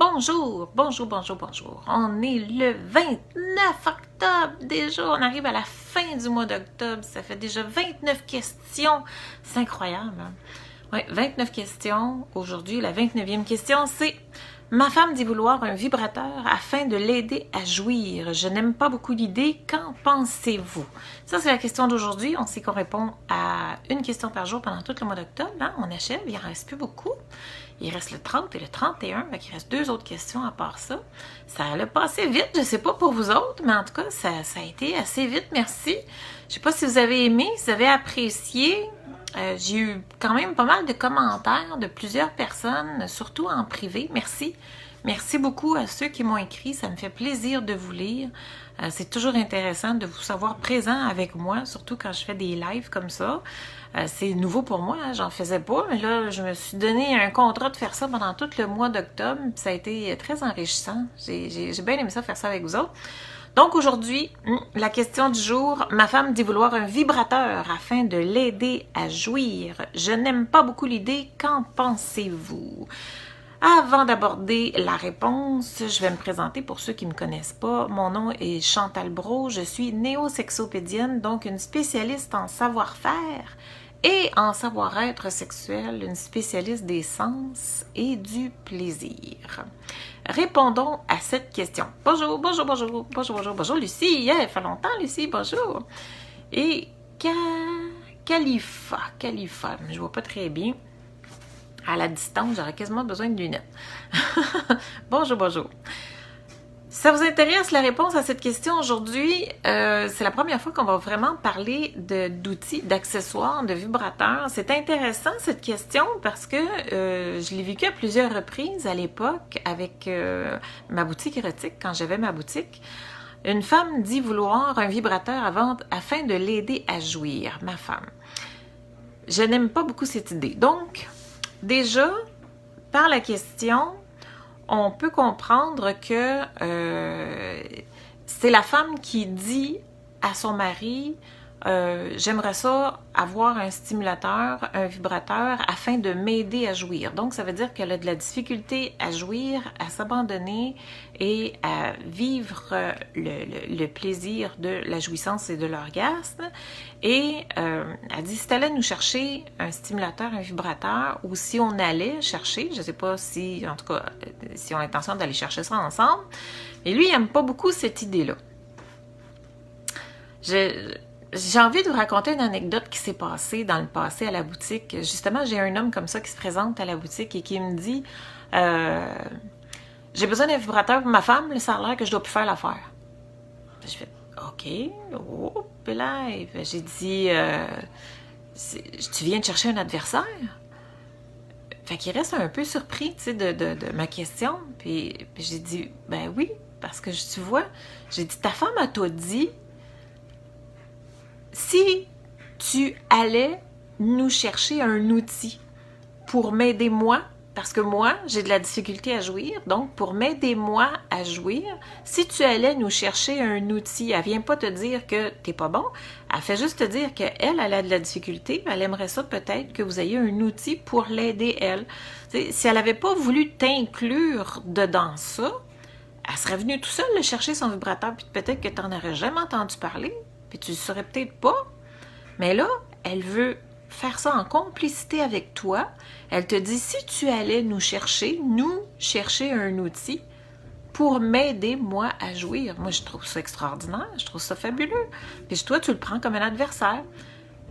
bonjour, bonjour, bonjour, bonjour. On est le 29 octobre déjà, on arrive à la fin du mois d'octobre, ça fait déjà 29 questions, c'est incroyable. Hein? Oui, 29 questions. Aujourd'hui, la 29e question, c'est « Ma femme dit vouloir un vibrateur afin de l'aider à jouir. Je n'aime pas beaucoup l'idée. Qu'en pensez-vous? » Ça, c'est la question d'aujourd'hui. On sait qu'on répond à une question par jour pendant tout le mois d'octobre. Hein? On achève, il n'en reste plus beaucoup. Il reste le 30 et le 31, donc il reste 2 autres questions à part ça. Ça a passé vite, je ne sais pas pour vous autres, mais en tout cas, ça a été assez vite, merci. Je ne sais pas si vous avez aimé, si vous avez apprécié. J'ai eu quand même pas mal de commentaires de plusieurs personnes, surtout en privé. Merci. Merci beaucoup à ceux qui m'ont écrit. Ça me fait plaisir de vous lire. C'est toujours intéressant de vous savoir présent avec moi, surtout quand je fais des lives comme ça. C'est nouveau pour moi, hein, j'en faisais pas, mais là, je me suis donné un contrat de faire ça pendant tout le mois d'octobre. Ça a été très enrichissant. J'ai bien aimé ça, faire ça avec vous autres. Donc aujourd'hui, la question du jour, ma femme dit vouloir un vibrateur afin de l'aider à jouir. Je n'aime pas beaucoup l'idée, qu'en pensez-vous? Avant d'aborder la réponse, je vais me présenter pour ceux qui ne me connaissent pas. Mon nom est Chantal Brault, je suis néo-sexopédienne, donc une spécialiste en savoir-faire et en savoir-être sexuel, une spécialiste des sens et du plaisir. Répondons à cette question. Bonjour, bonjour, bonjour, bonjour, bonjour, bonjour Lucie. Yeah, il fait longtemps Lucie, bonjour. Et Khalifa, je vois pas très bien. À la distance, j'aurais quasiment besoin de lunettes. Bonjour, bonjour. Si ça vous intéresse, la réponse à cette question aujourd'hui, c'est la première fois qu'on va vraiment parler d'outils, d'accessoires, de vibrateurs. C'est intéressant cette question parce que je l'ai vécu à plusieurs reprises à l'époque avec ma boutique érotique, quand j'avais ma boutique. Une femme dit vouloir un vibrateur afin de l'aider à jouir, ma femme. Je n'aime pas beaucoup cette idée. Donc, déjà, par la question, on peut comprendre que c'est la femme qui dit à son mari j'aimerais ça avoir un stimulateur, un vibrateur afin de m'aider à jouir. Donc, ça veut dire qu'elle a de la difficulté à jouir, à s'abandonner et à vivre le plaisir de la jouissance et de l'orgasme. Et elle dit, si tu allais nous chercher un stimulateur, un vibrateur, ou si on allait chercher, je ne sais pas si, en tout cas, si on a l'intention d'aller chercher ça ensemble, mais lui, il n'aime pas beaucoup cette idée-là. J'ai envie de vous raconter une anecdote qui s'est passée dans le passé à la boutique. Justement, j'ai un homme comme ça qui se présente à la boutique et qui me dit j'ai besoin d'un vibrateur pour ma femme, ça a l'air que je dois plus faire l'affaire. Je fais OK, oh, puis là, j'ai dit tu viens de chercher un adversaire? Fait qu'il reste un peu surpris, tu sais, de ma question. Puis j'ai dit ben oui, parce que tu vois, j'ai dit ta femme a tout dit. Si tu allais nous chercher un outil pour m'aider moi, parce que moi, j'ai de la difficulté à jouir, donc pour m'aider moi à jouir, si tu allais nous chercher un outil, elle vient pas te dire que t'es pas bon, elle fait juste te dire qu'elle a de la difficulté, elle aimerait ça peut-être que vous ayez un outil pour l'aider elle. Si elle avait pas voulu t'inclure dedans ça, elle serait venue tout seule le chercher son vibrateur, puis peut-être que tu n'en aurais jamais entendu parler, puis tu ne le saurais peut-être pas, mais là, elle veut faire ça en complicité avec toi. Elle te dit, si tu allais nous chercher un outil pour m'aider, moi, à jouir. Moi, je trouve ça extraordinaire, je trouve ça fabuleux. Puis toi, tu le prends comme un adversaire.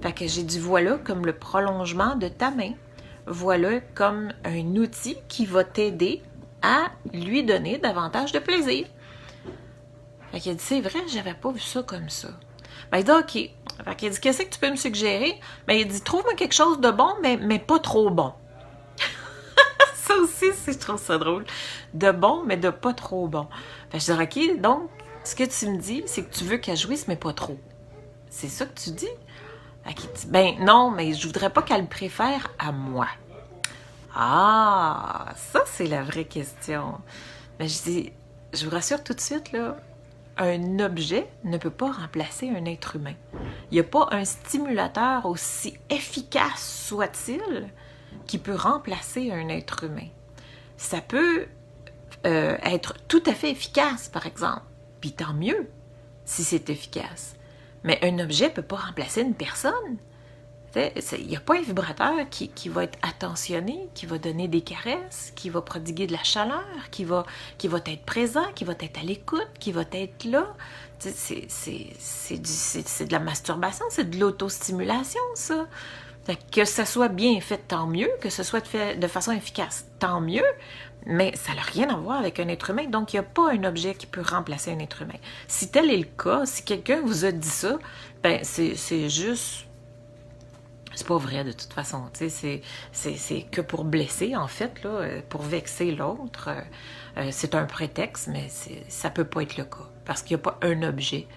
Fait que j'ai dit, voilà comme le prolongement de ta main. Voilà comme un outil qui va t'aider à lui donner davantage de plaisir. Fait qu'elle dit, c'est vrai, j'avais pas vu ça comme ça. Ben, il dit, OK. Fait qu'il dit, qu'est-ce que tu peux me suggérer? Ben, il dit, trouve-moi quelque chose de bon, mais pas trop bon. Ça aussi, je trouve ça drôle. De bon, mais de pas trop bon. Fait que je dis, OK, donc, ce que tu me dis, c'est que tu veux qu'elle jouisse, mais pas trop. C'est ça que tu dis? Fait qu'il dit, ben non, mais je voudrais pas qu'elle me préfère à moi. Ah, ça, c'est la vraie question. Mais je dis, je vous rassure tout de suite, là, un objet ne peut pas remplacer un être humain. Il n'y a pas un stimulateur aussi efficace soit-il qui peut remplacer un être humain. Ça peut être tout à fait efficace, par exemple. Puis tant mieux si c'est efficace. Mais un objet ne peut pas remplacer une personne. Il n'y a pas un vibrateur qui va être attentionné, qui va donner des caresses, qui va prodiguer de la chaleur, qui va être présent, qui va être à l'écoute, qui va être là. C'est de la masturbation, c'est de l'autostimulation, ça. Que ça soit bien fait, tant mieux. Que ce soit fait de façon efficace, tant mieux. Mais ça n'a rien à voir avec un être humain. Donc, il n'y a pas un objet qui peut remplacer un être humain. Si tel est le cas, si quelqu'un vous a dit ça, ben c'est juste... C'est pas vrai de toute façon, tu sais, c'est que pour blesser, en fait, là, pour vexer l'autre. C'est un prétexte, mais ça peut pas être le cas. Parce qu'il n'y a pas un objet,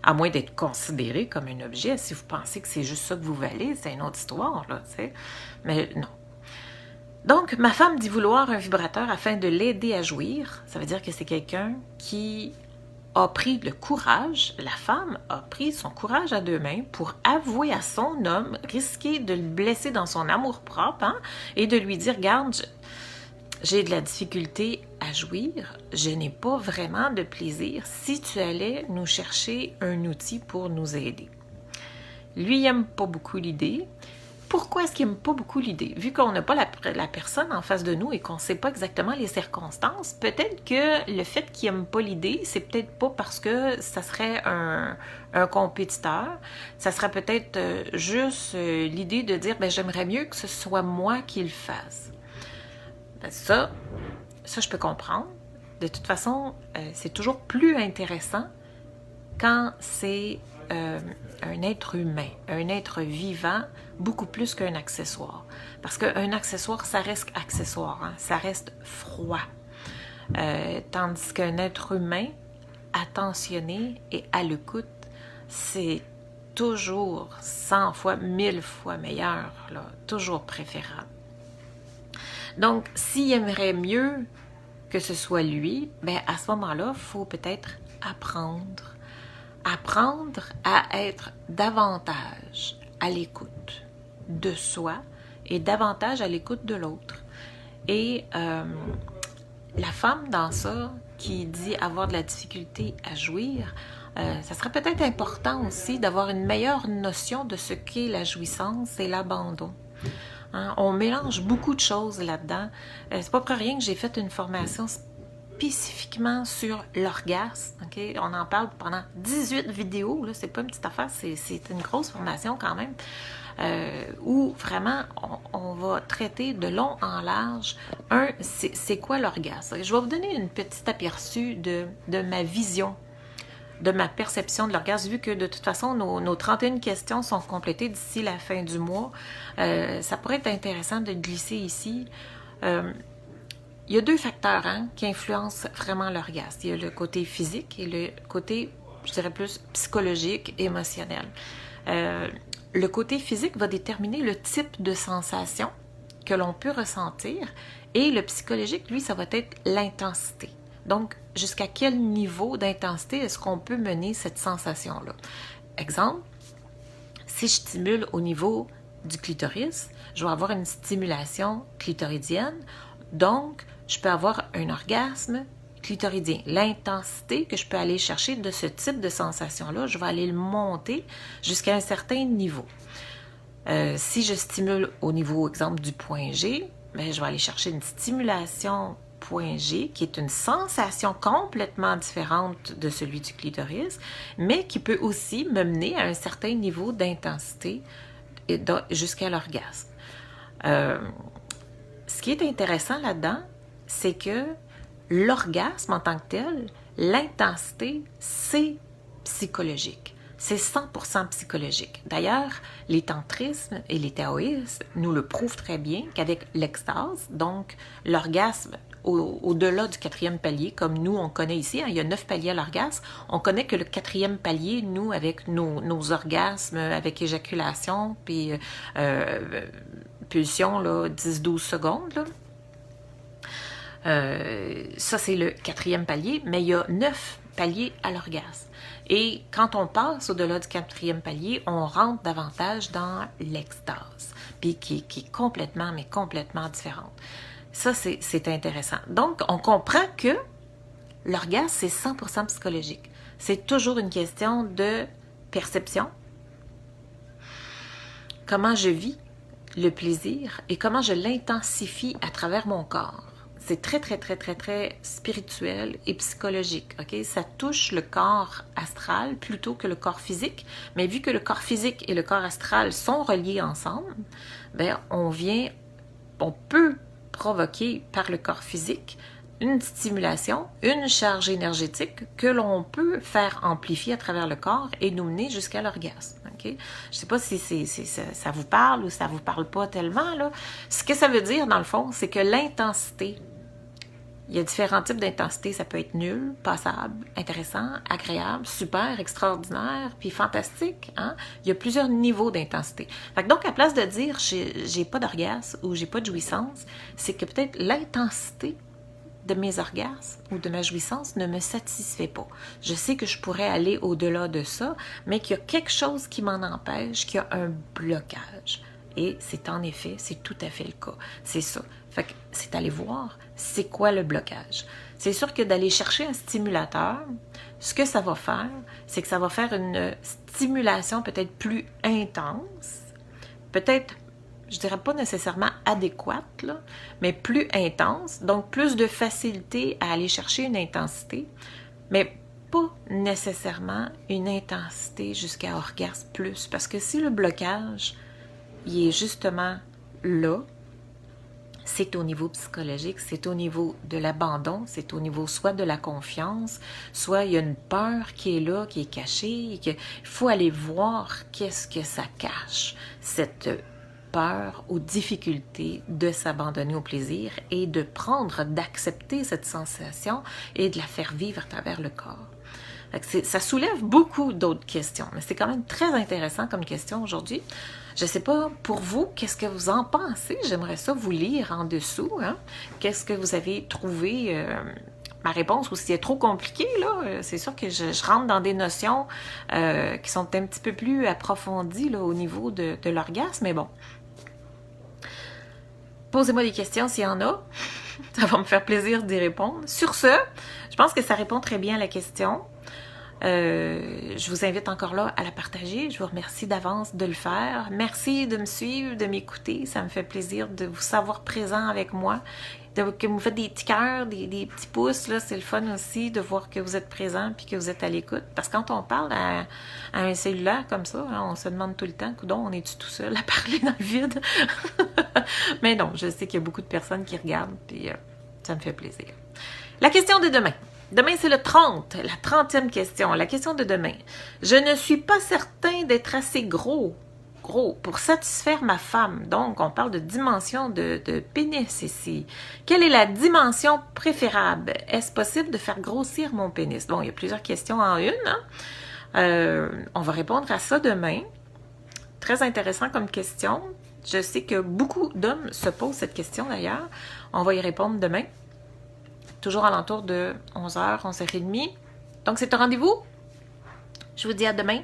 à moins d'être considéré comme un objet. Si vous pensez que c'est juste ça que vous valez, c'est une autre histoire, là, tu sais. Mais non. Donc, ma femme dit vouloir un vibrateur afin de l'aider à jouir. Ça veut dire que c'est quelqu'un qui a pris le courage, la femme a pris son courage à deux mains pour avouer à son homme, risquer de le blesser dans son amour-propre, hein, et de lui dire, regarde, j'ai de la difficulté à jouir, je n'ai pas vraiment de plaisir si tu allais nous chercher un outil pour nous aider. Lui, il n'aime pas beaucoup l'idée. Pourquoi est-ce qu'il n'aime pas beaucoup l'idée? Vu qu'on n'a pas la personne en face de nous et qu'on ne sait pas exactement les circonstances, peut-être que le fait qu'il n'aime pas l'idée, c'est peut-être pas parce que ça serait un compétiteur. Ça serait peut-être juste l'idée de dire, ben, j'aimerais mieux que ce soit moi qui le fasse. Ben, ça, je peux comprendre. De toute façon, c'est toujours plus intéressant quand c'est un être humain, un être vivant, beaucoup plus qu'un accessoire. Parce qu'un accessoire, ça reste accessoire, hein? Ça reste froid. Tandis qu'un être humain, attentionné et à l'écoute, c'est toujours 100 fois, 1000 fois meilleur, là, toujours préférable. Donc, s'il aimerait mieux que ce soit lui, ben à ce moment-là, il faut peut-être apprendre à être davantage à l'écoute de soi et davantage à l'écoute de l'autre. Et la femme dans ça, qui dit avoir de la difficulté à jouir, ça serait peut-être important aussi d'avoir une meilleure notion de ce qu'est la jouissance et l'abandon. Hein? On mélange beaucoup de choses là-dedans. C'est pas pour rien que j'ai fait une formation spécifiquement sur l'orgasme. Okay? On en parle pendant 18 vidéos. Là, c'est pas une petite affaire, c'est une grosse formation quand même. Où vraiment on va traiter de long en large. C'est quoi l'orgasme? Je vais vous donner une petite aperçu de ma vision, de ma perception de l'orgasme, vu que de toute façon nos 31 questions sont complétées d'ici la fin du mois. Ça pourrait être intéressant de glisser ici. Il y a deux facteurs qui influencent vraiment l'orgasme. Il y a le côté physique et le côté, je dirais plus, psychologique, émotionnel. Le côté physique va déterminer le type de sensation que l'on peut ressentir et le psychologique, lui, ça va être l'intensité. Donc, jusqu'à quel niveau d'intensité est-ce qu'on peut mener cette sensation-là? Exemple, si je stimule au niveau du clitoris, je vais avoir une stimulation clitoridienne, donc je peux avoir un orgasme clitoridien. L'intensité que je peux aller chercher de ce type de sensation-là, je vais aller le monter jusqu'à un certain niveau. Si je stimule au niveau, exemple, du point G, bien, je vais aller chercher une stimulation point G, qui est une sensation complètement différente de celui du clitoris, mais qui peut aussi me mener à un certain niveau d'intensité jusqu'à l'orgasme. Ce qui est intéressant là-dedans, c'est que l'orgasme en tant que tel, l'intensité, c'est psychologique. C'est 100% psychologique. D'ailleurs, les tantrismes et les taoïsmes nous le prouvent très bien qu'avec l'extase, donc l'orgasme au-delà du 4e palier, comme nous on connaît ici, il y a 9 paliers à l'orgasme, on connaît que le 4e palier, nous, avec nos orgasmes, avec éjaculation, puis pulsion, 10-12 secondes, là. Ça, c'est le 4e palier, mais il y a 9 paliers à l'orgasme. Et quand on passe au-delà du 4e palier, on rentre davantage dans l'extase, puis qui est complètement, mais complètement différente. Ça, c'est intéressant. Donc, on comprend que l'orgasme, c'est 100% psychologique. C'est toujours une question de perception. Comment je vis le plaisir et comment je l'intensifie à travers mon corps. C'est très, très, très, très, très spirituel et psychologique. Okay? Ça touche le corps astral plutôt que le corps physique. Mais vu que le corps physique et le corps astral sont reliés ensemble, ben, on peut provoquer par le corps physique une stimulation, une charge énergétique que l'on peut faire amplifier à travers le corps et nous mener jusqu'à l'orgasme. Okay? Je ne sais pas si ça vous parle ou ça ne vous parle pas tellement, là. Ce que ça veut dire, dans le fond, c'est que l'intensité, il y a différents types d'intensité. Ça peut être nul, passable, intéressant, agréable, super, extraordinaire, puis fantastique. Hein? Il y a plusieurs niveaux d'intensité. Donc, à place de dire j'ai pas d'orgasme ou j'ai pas de jouissance, c'est que peut-être l'intensité de mes orgasmes ou de ma jouissance ne me satisfait pas. Je sais que je pourrais aller au-delà de ça, mais qu'il y a quelque chose qui m'en empêche, qu'il y a un blocage. Et c'est en effet, c'est tout à fait le cas. C'est ça. Fait que c'est aller voir c'est quoi le blocage. C'est sûr que d'aller chercher un stimulateur, ce que ça va faire, c'est que ça va faire une stimulation peut-être plus intense, peut-être, je dirais pas nécessairement adéquate, là, mais plus intense, donc plus de facilité à aller chercher une intensité, mais pas nécessairement une intensité jusqu'à orgasme plus, parce que si le blocage, il est justement là, c'est au niveau psychologique, c'est au niveau de l'abandon, c'est au niveau soit de la confiance, soit il y a une peur qui est là, qui est cachée, et qu'il faut aller voir qu'est-ce que ça cache, cette peur ou difficulté de s'abandonner au plaisir et de prendre, d'accepter cette sensation et de la faire vivre à travers le corps. Ça soulève beaucoup d'autres questions, mais c'est quand même très intéressant comme question aujourd'hui. Je ne sais pas, pour vous, qu'est-ce que vous en pensez? J'aimerais ça vous lire en dessous. Hein? Qu'est-ce que vous avez trouvé? Ma réponse, ou si c'est trop compliqué, là, c'est sûr que je rentre dans des notions qui sont un petit peu plus approfondies là, au niveau de l'orgasme, mais bon. Posez-moi des questions s'il y en a. Ça va me faire plaisir d'y répondre. Sur ce, je pense que ça répond très bien à la question. Je vous invite encore là à la partager. Je vous remercie d'avance de le faire. Merci de me suivre, de m'écouter. Ça me fait plaisir de vous savoir présent avec moi. Que vous me faites des petits cœurs, des petits pouces, là, c'est le fun aussi de voir que vous êtes présent puis que vous êtes à l'écoute. Parce que quand on parle à un cellulaire comme ça, hein, on se demande tout le temps, coudonc, on est-tu tout seul à parler dans le vide? Mais non, je sais qu'il y a beaucoup de personnes qui regardent puis ça me fait plaisir. La question de demain. Demain, c'est le 30, la 30e question. La question de demain. Je ne suis pas certain d'être assez gros pour satisfaire ma femme. Donc, on parle de dimension de pénis ici. Quelle est la dimension préférable? Est-ce possible de faire grossir mon pénis? Bon, il y a plusieurs questions en une. Hein? On va répondre à ça demain. Très intéressant comme question. Je sais que beaucoup d'hommes se posent cette question d'ailleurs. On va y répondre demain. Toujours alentour de 11h, 11h30. Donc, c'est un rendez-vous. Je vous dis à demain.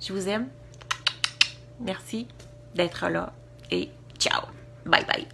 Je vous aime. Merci d'être là. Et ciao. Bye bye.